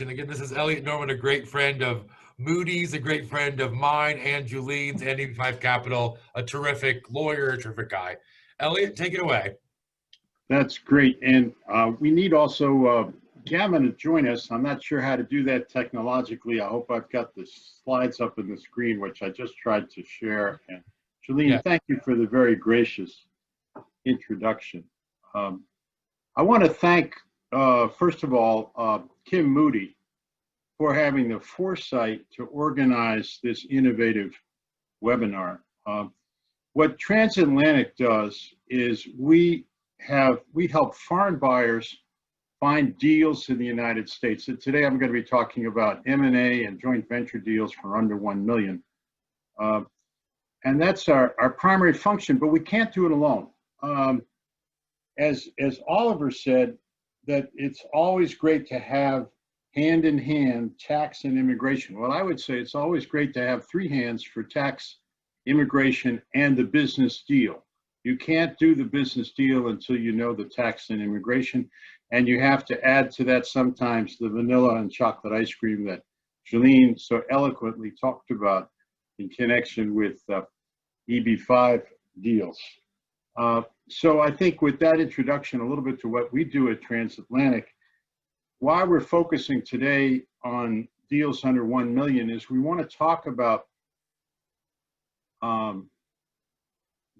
And again, this is Elliot Norman, a great friend of Moody's, a great friend of mine and Julien's and 85 Capital, a terrific lawyer, a terrific guy. Elliot, take it away. That's great. And we need also Gavin to join us. I'm not sure how to do that technologically. I hope I've got the slides up in the screen, which I just tried to share. And Julien, thank you for the very gracious introduction. I want to thank, first of all, Kim Moody for having the foresight to organize this innovative webinar. What Transatlantic does is we help foreign buyers find deals in the United States. So today I'm going to be talking about M&A and joint venture deals for under 1 million. And that's our primary function, but we can't do it alone. As Oliver said, that it's always great to have hand in hand tax and immigration. Well, I would say it's always great to have three hands for tax, immigration, and the business deal. You can't do the business deal until you know the tax and immigration, and you have to add to that sometimes the vanilla and chocolate ice cream that Julien so eloquently talked about in connection with EB5 deals. So I think with that introduction a little bit to what we do at Transatlantic, why we're focusing today on deals under 1 million is we want to talk about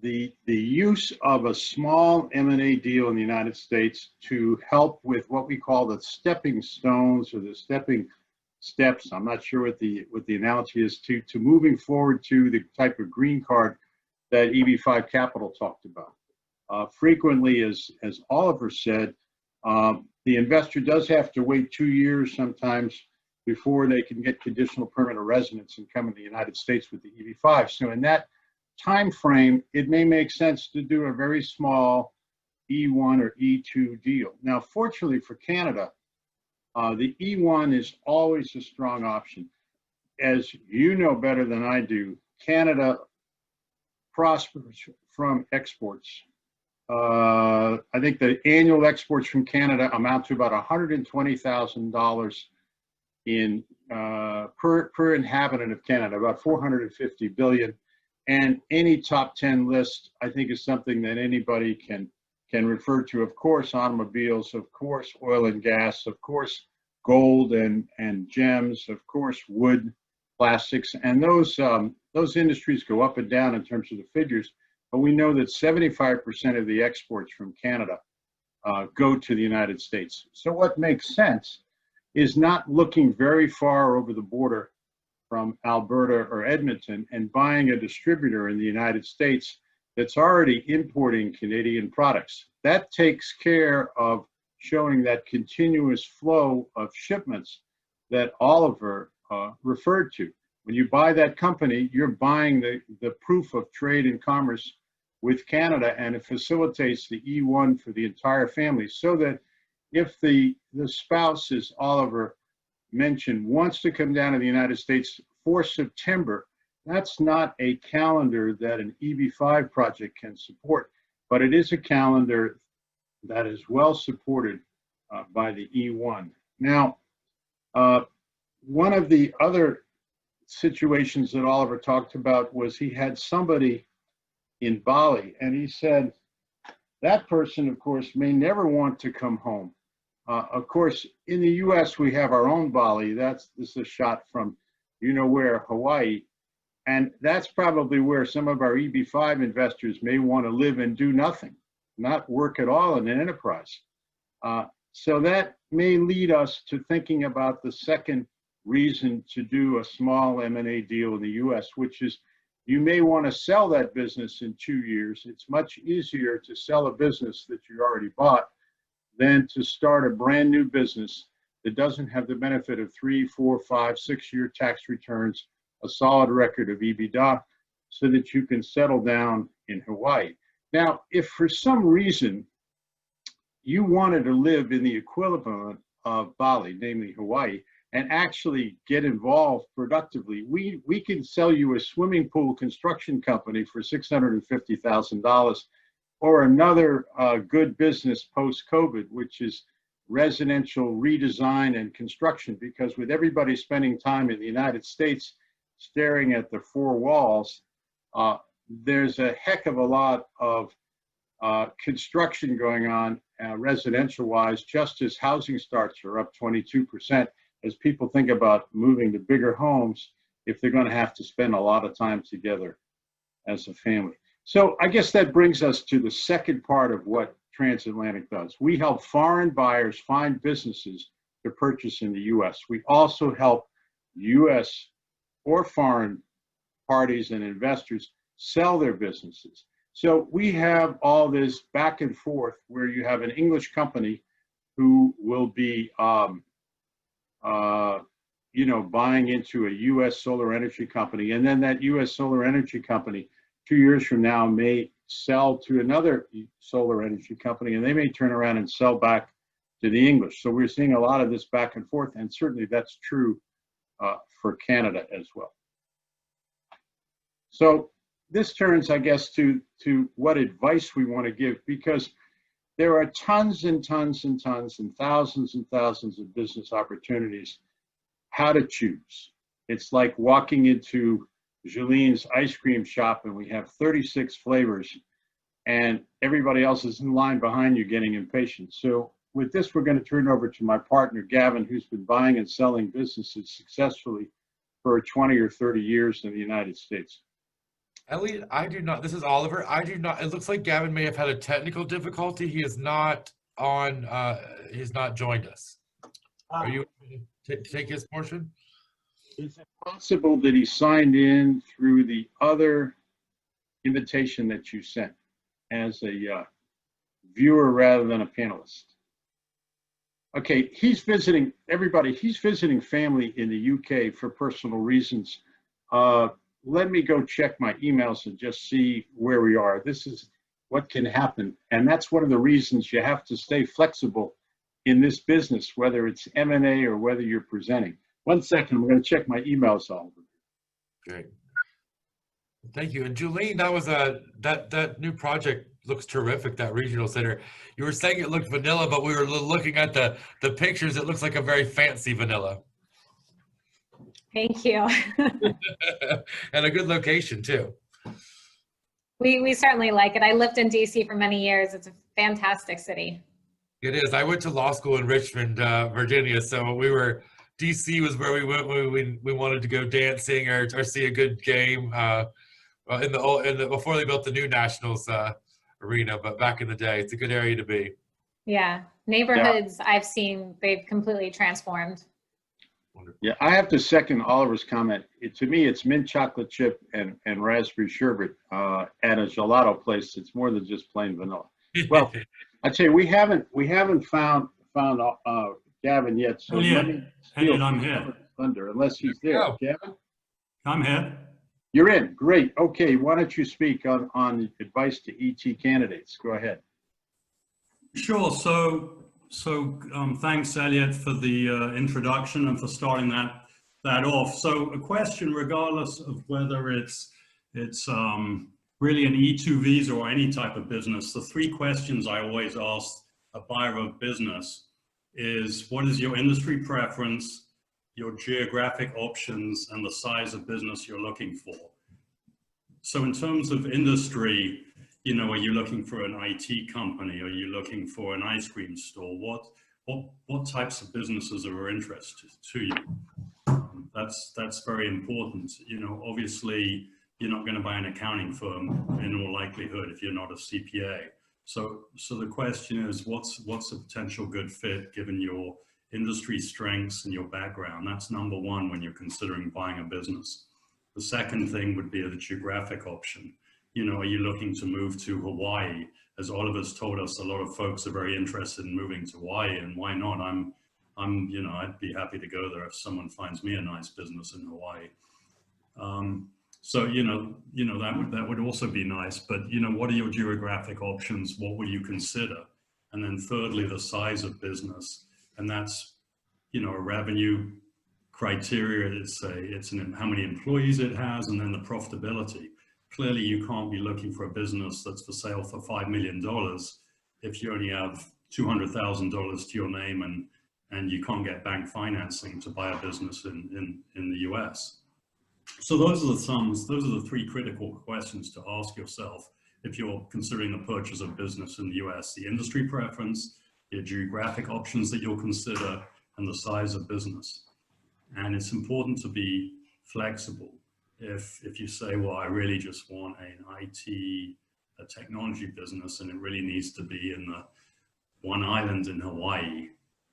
the use of a small M&A deal in the United States to help with what we call the stepping stones or the stepping steps. I'm not sure what the analogy is to moving forward to the type of green card that EB5 Capital talked about. Frequently, as Oliver said, the investor does have to wait 2 years sometimes before they can get conditional permanent residence and come in the United States with the EB5. So in that time frame, it may make sense to do a very small E1 or E2 deal. Now, fortunately for Canada, the E1 is always a strong option. As you know better than I do, Canada prospers from exports. I think the annual exports from Canada amount to about $120,000 in per inhabitant of Canada, about 450 billion. And any top 10 list, I think, is something that anybody can refer to. Of course, automobiles, of course, oil and gas, of course, gold and gems, of course, wood, plastics, and those industries go up and down in terms of the figures. But we know that 75% of the exports from Canada go to the United States. So what makes sense is not looking very far over the border from Alberta or Edmonton and buying a distributor in the United States that's already importing Canadian products. That takes care of showing that continuous flow of shipments that Oliver referred to. When you buy that company, you're buying the proof of trade and commerce with Canada, and it facilitates the E1 for the entire family, so that if the spouse, as Oliver mentioned, wants to come down to the United States for September, that's not a calendar that an EB5 project can support, but it is a calendar that is well supported by the E1. Now, one of the other situations that Oliver talked about was he had somebody in Bali, and he said that person, of course, may never want to come home. Of course, in the US, we have our own Bali. This is a shot from where, Hawaii. And that's probably where some of our EB5 investors may want to live and do nothing, not work at all in an enterprise. So that may lead us to thinking about the second reason to do a small M&A deal in the US, which is you may want to sell that business in 2 years. It's much easier to sell a business that you already bought than to start a brand new business that doesn't have the benefit of 3, 4, 5, 6-year tax returns, a solid record of EBITDA, so that you can settle down in Hawaii. Now, if for some reason you wanted to live in the equivalent of Bali, namely Hawaii, and actually get involved productively, we can sell you a swimming pool construction company for $650,000, or another good business post-COVID, which is residential redesign and construction, because with everybody spending time in the United States staring at the four walls, there's a heck of a lot of construction going on residential wise, just as housing starts are up 22%, as people think about moving to bigger homes if they're going to have to spend a lot of time together as a family. So I guess that brings us to the second part of what Transatlantic does. We help foreign buyers find businesses to purchase in the US. We also help US or foreign parties and investors sell their businesses. So we have all this back and forth where you have an English company who will be buying into a US solar energy company, and then that US solar energy company 2 years from now may sell to another solar energy company, and they may turn around and sell back to the English. So we're seeing a lot of this back and forth, and certainly that's true for Canada as well. So this turns, I guess, to what advice we want to give, because there are tons and tons and tons and thousands of business opportunities. How to choose. It's like walking into Julene's ice cream shop and we have 36 flavors and everybody else is in line behind you getting impatient. So with this, we're going to turn over to my partner, Gavin, who's been buying and selling businesses successfully for 20 or 30 years in the United States. Elliot, I do not. This is Oliver. I do not. It looks like Gavin may have had a technical difficulty. He is not on. He's not joined us. Are you to take his portion? Is it possible that he signed in through the other invitation that you sent as a viewer rather than a panelist? Okay, he's visiting, everybody, he's visiting family in the UK for personal reasons. Let me go check my emails and just see where we are. This is what can happen. And that's one of the reasons you have to stay flexible in this business, whether it's M&A or whether you're presenting. 1 second, I'm going to check my emails, Oliver. Great. Thank you. And Julene, that was that new project looks terrific, that regional center. You were saying it looked vanilla, but we were looking at the pictures. It looks like a very fancy vanilla. Thank you. And a good location too. We certainly like it. I lived in DC for many years. It's a fantastic city. It is. I went to law school in Richmond, Virginia. So DC was where we went when we wanted to go dancing or see a good game before they built the new Nationals arena. But back in the day, it's a good area to be. Yeah, neighborhoods I've seen, they've completely transformed. Wonderful. Yeah, I have to second Oliver's comment. To me, it's mint chocolate chip and raspberry sherbet at a gelato place. It's more than just plain vanilla. Well, I tell you, we haven't found Gavin yet. So let me steal I'm here. thunder, unless he's there. Gavin, I'm here. you're in. Great. Okay, why don't you speak on advice to ET candidates? Go ahead. Sure. So thanks, Elliot, for the introduction and for starting that off. So a question, regardless of whether it's really an E2 visa or any type of business, the three questions I always ask a buyer of business is, what is your industry preference, your geographic options, and the size of business you're looking for? So in terms of industry, are you looking for an IT company? Are you looking for an ice cream store? What types of businesses are of interest to you? That's very important. Obviously, you're not going to buy an accounting firm in all likelihood if you're not a CPA. So the question is, what's a potential good fit given your industry strengths and your background? That's number one when you're considering buying a business. The second thing would be the geographic option. Are you looking to move to Hawaii? As Oliver's told us, a lot of folks are very interested in moving to Hawaii, and why not? I'd be happy to go there if someone finds me a nice business in Hawaii. So that would also be nice, but what are your geographic options? What will you consider? And then thirdly, the size of business, and that's a revenue criteria. It's how many employees it has, and then the profitability. Clearly, you can't be looking for a business that's for sale for $5 million if you only have $200,000 to your name and you can't get bank financing to buy a business in the US. So those are the three critical questions to ask yourself if you're considering the purchase of business in the US: the industry preference, your geographic options that you'll consider, and the size of business. And it's important to be flexible. If you say, well, I really just want an IT, a technology business, and it really needs to be in the one island in Hawaii,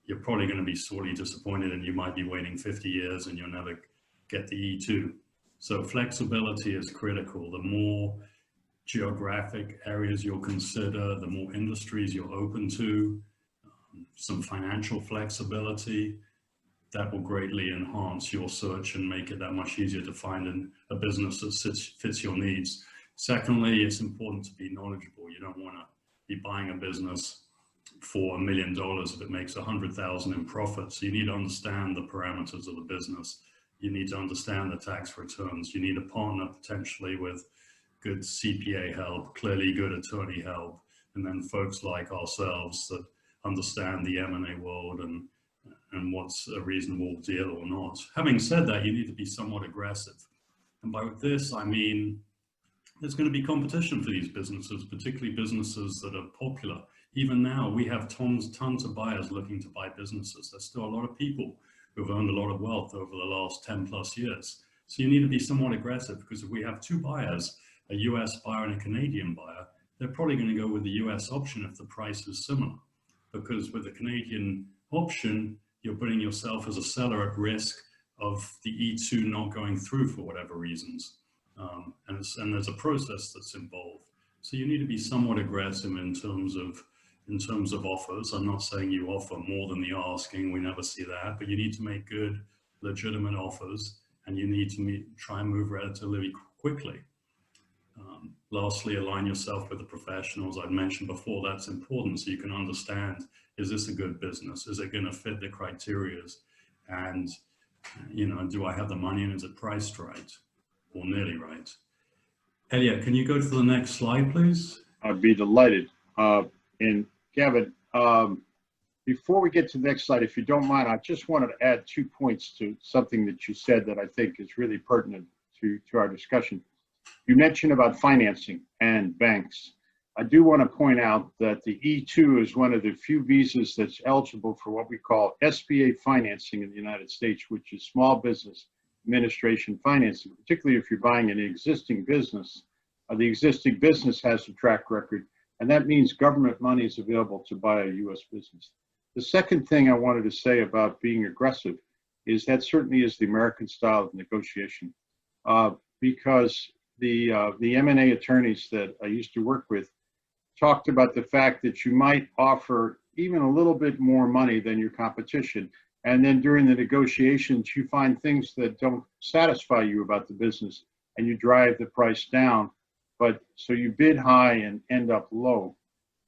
you're probably going to be sorely disappointed, and you might be waiting 50 years and you'll never get the E2. So flexibility is critical. The more geographic areas you'll consider, the more industries you're open to, some financial flexibility, that will greatly enhance your search and make it that much easier to find a business that fits your needs. Secondly, it's important to be knowledgeable. You don't want to be buying a business for $1 million if it makes 100,000 in profit. So you need to understand the parameters of the business. You need to understand the tax returns. You need a partner potentially with good CPA help, clearly good attorney help, and then folks like ourselves that understand the M&A world and what's a reasonable deal or not. Having said that, you need to be somewhat aggressive. And by this, I mean, there's going to be competition for these businesses, particularly businesses that are popular. Even now, we have tons of buyers looking to buy businesses. There's still a lot of people who've earned a lot of wealth over the last 10 plus years. So you need to be somewhat aggressive, because if we have two buyers, a US buyer and a Canadian buyer, they're probably going to go with the US option if the price is similar. Because with the Canadian option, you're putting yourself as a seller at risk of the E2 not going through for whatever reasons. And there's a process that's involved. So you need to be somewhat aggressive in terms of offers. I'm not saying you offer more than the asking, we never see that, but you need to make good, legitimate offers, and you need to try and move relatively quickly. Lastly, align yourself with the professionals. I've mentioned before, that's important, so you can understand, is this a good business? Is it going to fit the criteria? And, you know, do I have the money, and is it priced right or nearly right? Elliot, can you go to the next slide, please? I'd be delighted. And Gavin, before we get to the next slide, if you don't mind, I just wanted to add 2 points to something that you said that I think is really pertinent to our discussion. You mentioned about financing and banks. I do want to point out that the E2 is one of the few visas that's eligible for what we call SBA financing in the United States, which is small business administration financing, particularly if you're buying an existing business. The existing business has a track record, and that means government money is available to buy a U.S. business. The second thing I wanted to say about being aggressive is that certainly is the American style of negotiation, because the M&A attorneys that I used to work with talked about the fact that you might offer even a little bit more money than your competition, and then during the negotiations you find things that don't satisfy you about the business, and you drive the price down. But so you bid high and end up low.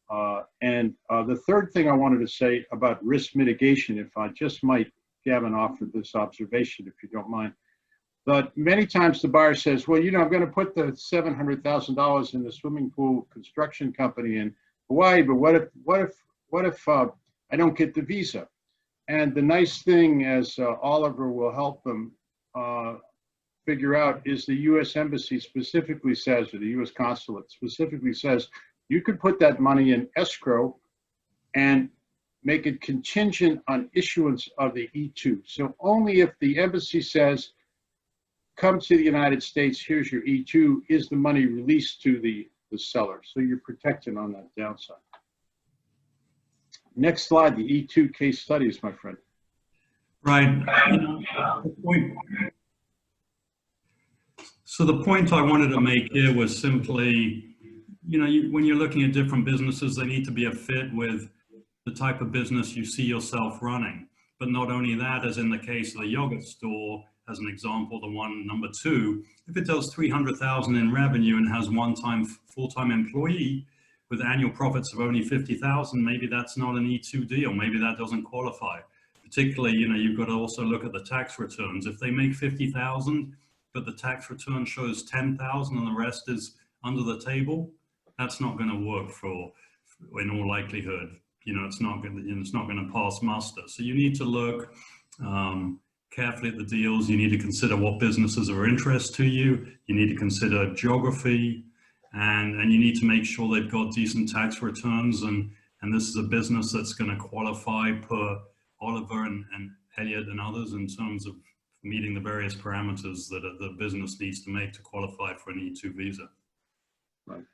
The third thing I wanted to say about risk mitigation, if I just might, Gavin, offer this observation, if you don't mind. But many times the buyer says, well, you know, I'm going to put the $700,000 in the swimming pool construction company in Hawaii, but what if I don't get the visa? And the nice thing, as Oliver will help them figure out, is the U.S. Embassy specifically says, or the U.S. Consulate specifically says, you could put that money in escrow and make it contingent on issuance of the E2. So only if the embassy says, come to the United States, here's your E2, is the money released to the seller. So you're protected on that downside. Next slide, the E2 case studies, my friend. Right. So the point I wanted to make here was simply, you know, when you're looking at different businesses, they need to be a fit with the type of business you see yourself running. But not only that, as in the case of the yogurt store, as an example, the one number 2, if it does 300,000 in revenue and has one full-time employee with annual profits of only 50,000, maybe that's not an E2 deal. Maybe that doesn't qualify. Particularly, you know, you've got to also look at the tax returns. If they make 50,000, but the tax return shows 10,000 and the rest is under the table, that's not going to work in all likelihood. it's not going to pass muster. So you need to look carefully at the deals. You need to consider what businesses are of interest to you. You need to consider geography, and you need to make sure they've got decent tax returns. And this is a business that's going to qualify per Oliver and Elliot and others in terms of meeting the various parameters that the business needs to make to qualify for an E2 visa. Right.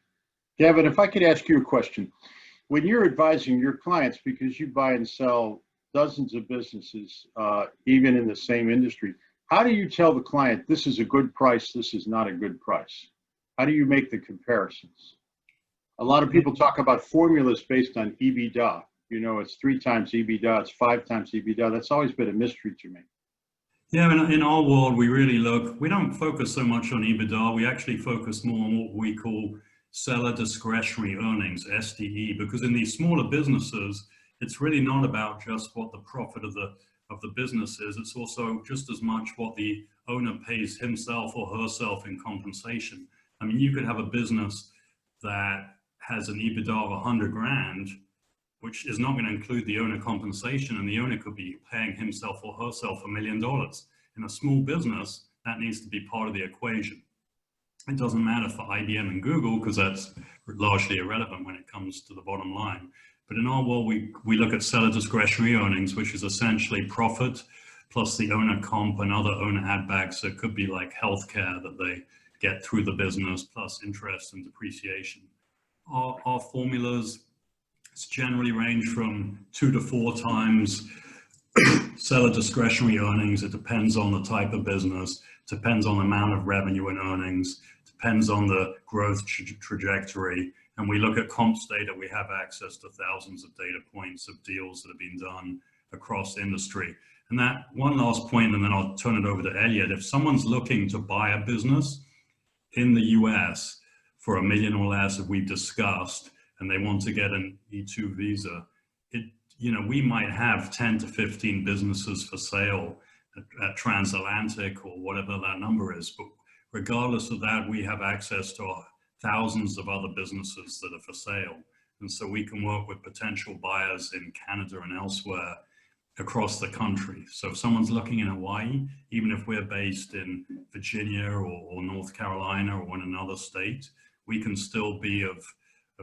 Gavin, if I could ask you a question. When you're advising your clients, because you buy and sell dozens of businesses, even in the same industry, how do you tell the client this is a good price, this is not a good price? How do you make the comparisons? A lot of people talk about formulas based on EBITDA. It's 3 times EBITDA, it's 5 times EBITDA. That's always been a mystery to me. Yeah, in our world, we don't focus so much on EBITDA. We actually focus more on what we call seller discretionary earnings, SDE, because in these smaller businesses, it's really not about just what the profit of the business is. It's also just as much what the owner pays himself or herself in compensation. I mean, you could have a business that has an EBITDA of 100 grand, which is not going to include the owner compensation, and the owner could be paying himself or herself $1 million. In a small business, that needs to be part of the equation. It doesn't matter for IBM and Google because that's largely irrelevant when it comes to the bottom line. But in our world, we look at seller discretionary earnings, which is essentially profit plus the owner comp and other owner add backs. So it could be like healthcare that they get through the business plus interest and depreciation. Our formulas generally range from 2 to 4 times seller discretionary earnings. It depends on the type of business, depends on the amount of revenue and earnings, depends on the growth trajectory. And we look at comps data. We have access to thousands of data points of deals that have been done across the industry. And that one last point, and then I'll turn it over to Elliot. If someone's looking to buy a business in the US for $1 million or less that we've discussed, and they want to get an E2 visa, we might have 10 to 15 businesses for sale at Transatlantic or whatever that number is. But regardless of that, we have access to thousands of other businesses that are for sale. And so we can work with potential buyers in Canada and elsewhere across the country. So if someone's looking in Hawaii, even if we're based in Virginia or North Carolina or in another state, we can still be of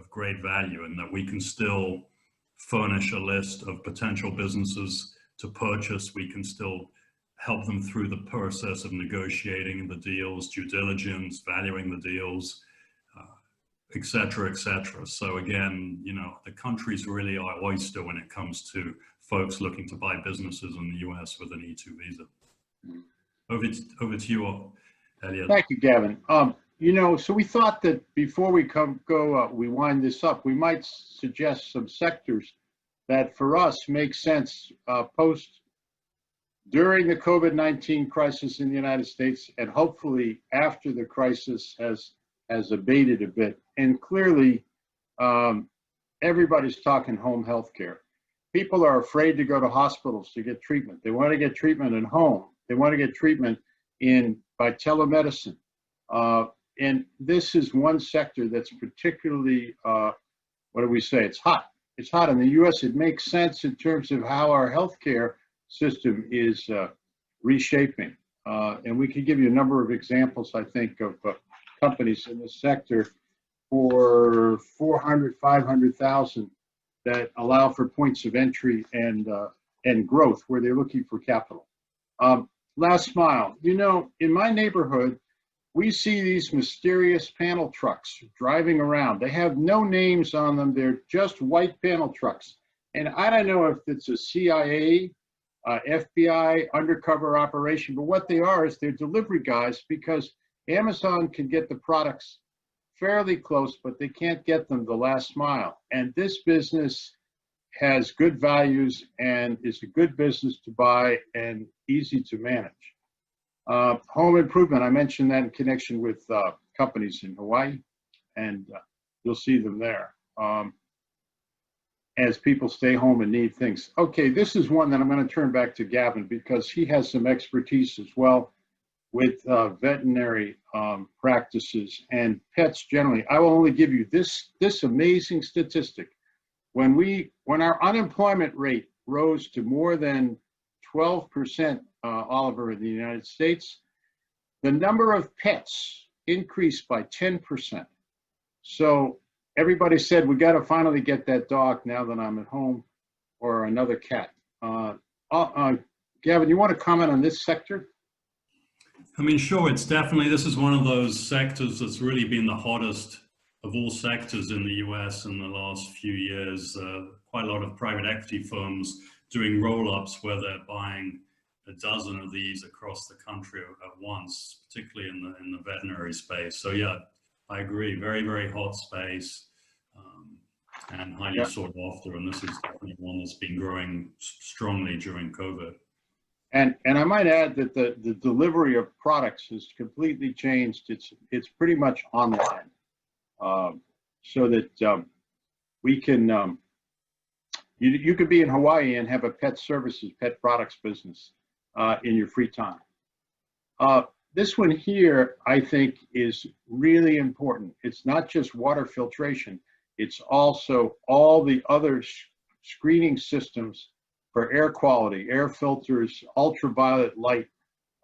great value, and that we can still furnish a list of potential businesses to purchase. We can still help them through the process of negotiating the deals, due diligence, valuing the deals, et cetera, et cetera. So again, the country's really our oyster when it comes to folks looking to buy businesses in the US with an E2 visa. Over to you, Elliot. Thank you, Gavin. So we thought that before we we wind this up, we might suggest some sectors that for us make sense during the COVID-19 crisis in the United States, and hopefully after the crisis has abated a bit. And clearly, everybody's talking home health care. People are afraid to go to hospitals to get treatment. They want to get treatment at home. They want to get treatment by telemedicine. And this is one sector that's particularly, it's hot. It's hot in the US. It makes sense in terms of how our healthcare system is reshaping. And we could give you a number of examples, I think, of companies in this sector for 400, 500,000 that allow for points of entry and growth where they're looking for capital. Last mile, in my neighborhood, we see these mysterious panel trucks driving around. They have no names on them. They're just white panel trucks. And I don't know if it's a CIA, FBI undercover operation, but what they are is they're delivery guys, because Amazon can get the products fairly close, but they can't get them the last mile. And this business has good values and is a good business to buy and easy to manage. Home improvement, I mentioned that in connection with companies in Hawaii, and you'll see them there as people stay home and need things. Okay, this is one that I'm going to turn back to Gavin, because he has some expertise as well with veterinary practices and pets generally. I will only give you this amazing statistic. when our unemployment rate rose to more than 12%, Oliver, in the United States, the number of pets increased by 10%. So everybody said, we got to finally get that dog now that I'm at home, or another cat. Gavin, you want to comment on this sector? I mean, sure, it's definitely, this is one of those sectors that's really been the hottest of all sectors in the US in the last few years. Quite a lot of private equity firms doing roll-ups where they're buying a dozen of these across the country at once, particularly in the veterinary space. So yeah, I agree, very, very hot space, and highly sought after. And this is definitely one that's been growing strongly during COVID. And I might add that the delivery of products has completely changed. It's pretty much online, so that we can you could be in Hawaii and have a pet services, pet products business in your free time. This one here, I think, is really important. It's not just water filtration. It's also all the other screening systems for air quality, air filters, ultraviolet light.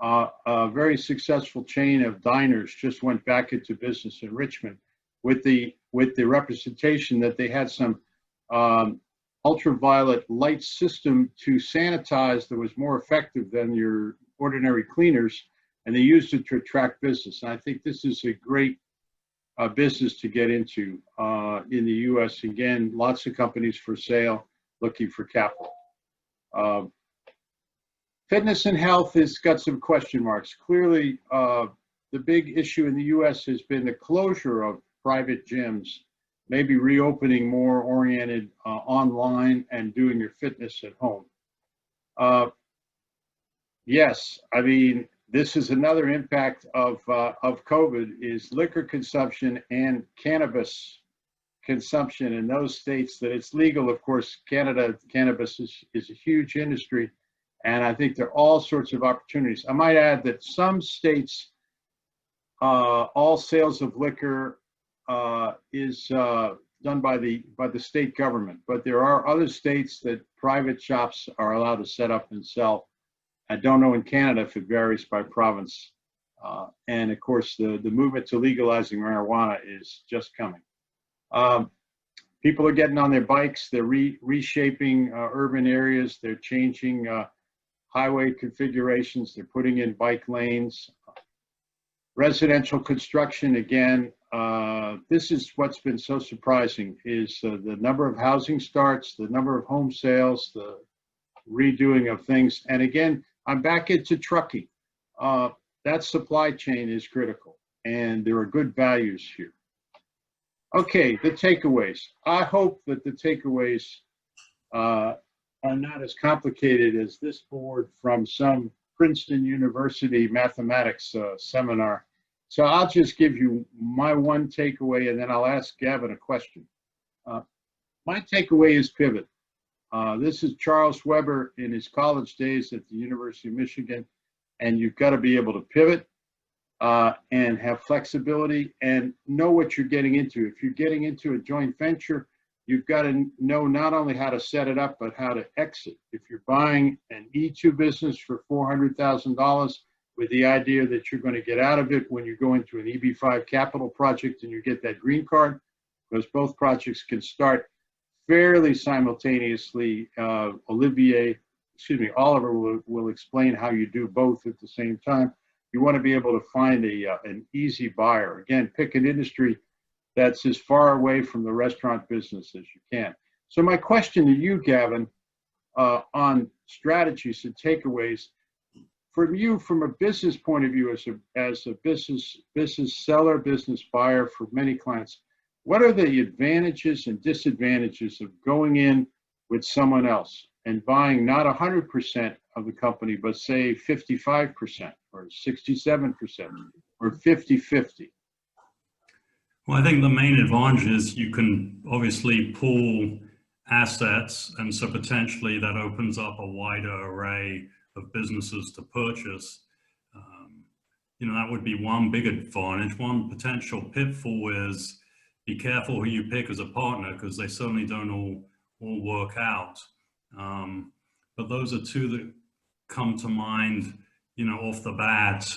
A very successful chain of diners just went back into business in Richmond with the representation that they had some ultraviolet light system to sanitize that was more effective than your ordinary cleaners, and they used it to attract business. And I think this is a great business to get into in the US. Again, lots of companies for sale looking for capital. Fitness and health has got some question marks. Clearly, the big issue in the US has been the closure of private gyms, maybe reopening more oriented online and doing your fitness at home. Yes, I mean, this is another impact of COVID, is liquor consumption and cannabis consumption in those states that it's legal. Of course, Canada, cannabis is a huge industry, and I think there are all sorts of opportunities. I might add that some states, all sales of liquor is done by the state government, but there are other states that private shops are allowed to set up and sell. I don't know in Canada if it varies by province. And of course, the movement to legalizing marijuana is just coming. People are getting on their bikes. They're reshaping urban areas. They're changing highway configurations. They're putting in bike lanes. Residential construction, again, this is what's been so surprising, is the number of housing starts, the number of home sales, the redoing of things. And again, I'm back into trucking. That supply chain is critical, and there are good values here. Okay, the takeaways. I hope that the takeaways are not as complicated as this board from some Princeton University mathematics seminar. So I'll just give you my one takeaway, and then I'll ask Gavin a question. My takeaway is pivot. This is Charles Weber in his college days at the University of Michigan, and you've got to be able to pivot and have flexibility and know what you're getting into. If you're getting into a joint venture, you've got to know not only how to set it up, but how to exit. If you're buying an E2 business for $400,000 with the idea that you're going to get out of it when you go into an EB5 capital project and you get that green card, because both projects can start fairly simultaneously. Oliver will explain how you do both at the same time. You want to be able to find an easy buyer. Again, pick an industry that's as far away from the restaurant business as you can. So my question to you, Gavin, on strategies and takeaways, from you, from a business point of view, as a business seller, business buyer for many clients, what are the advantages and disadvantages of going in with someone else and buying not 100% of the company, but say 55% or 67% or 50-50? Well, I think the main advantage is you can obviously pool assets, and so potentially that opens up a wider array of businesses to purchase. That would be one big advantage. One potential pitfall is be careful who you pick as a partner, because they certainly don't all work out. But those are two that come to mind, you know, off the bat.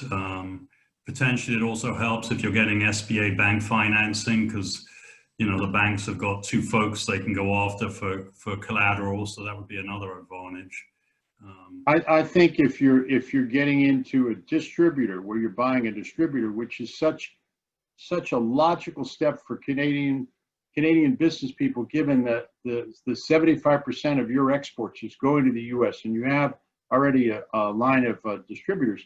Potentially it also helps if you're getting SBA bank financing, because, you know, the banks have got two folks they can go after for collateral, so that would be another advantage. I think if you're getting into a distributor, where you're buying a distributor, which is such a logical step for Canadian business people, given that the 75% of your exports is going to the U.S. and you have already a line of distributors.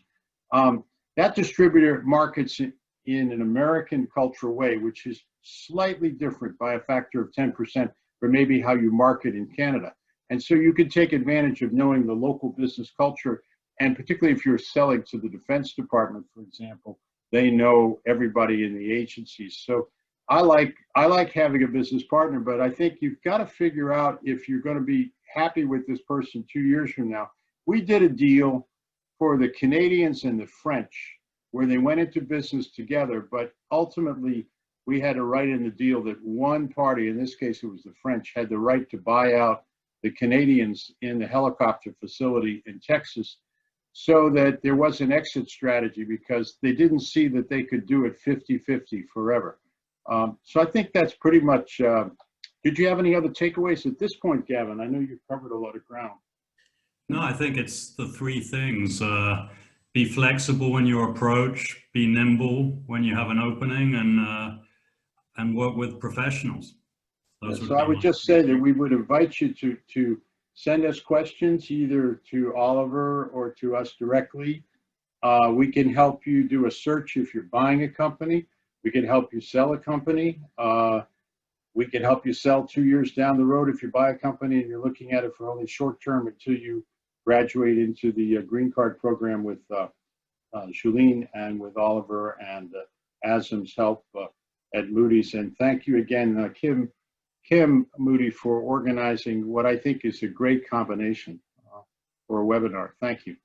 That distributor markets in an American cultural way, which is slightly different by a factor of 10% from maybe how you market in Canada. And so you can take advantage of knowing the local business culture, and particularly if you're selling to the Defense Department, for example, they know everybody in the agencies. So I like having a business partner, but I think you've got to figure out if you're going to be happy with this person 2 years from now. We did a deal for the Canadians and the French where they went into business together, but ultimately we had a right in the deal that one party, in this case it was the French, had the right to buy out the Canadians in the helicopter facility in Texas, so that there was an exit strategy, because they didn't see that they could do it 50-50 forever. So I think that's pretty much, did you have any other takeaways at this point, Gavin? I know you've covered a lot of ground. No, I think it's the three things. Be flexible in your approach, be nimble when you have an opening, and work with professionals. So I would just say that we would invite you to send us questions either to Oliver or to us directly. We can help you do a search if you're buying a company. We can help you sell a company. We can help you sell 2 years down the road if you buy a company and you're looking at it for only short term until you graduate into the green card program with Julene and with Oliver and Azim's help at Moody's. And thank you again, Kim Moody, for organizing what I think is a great combination for a webinar. Thank you.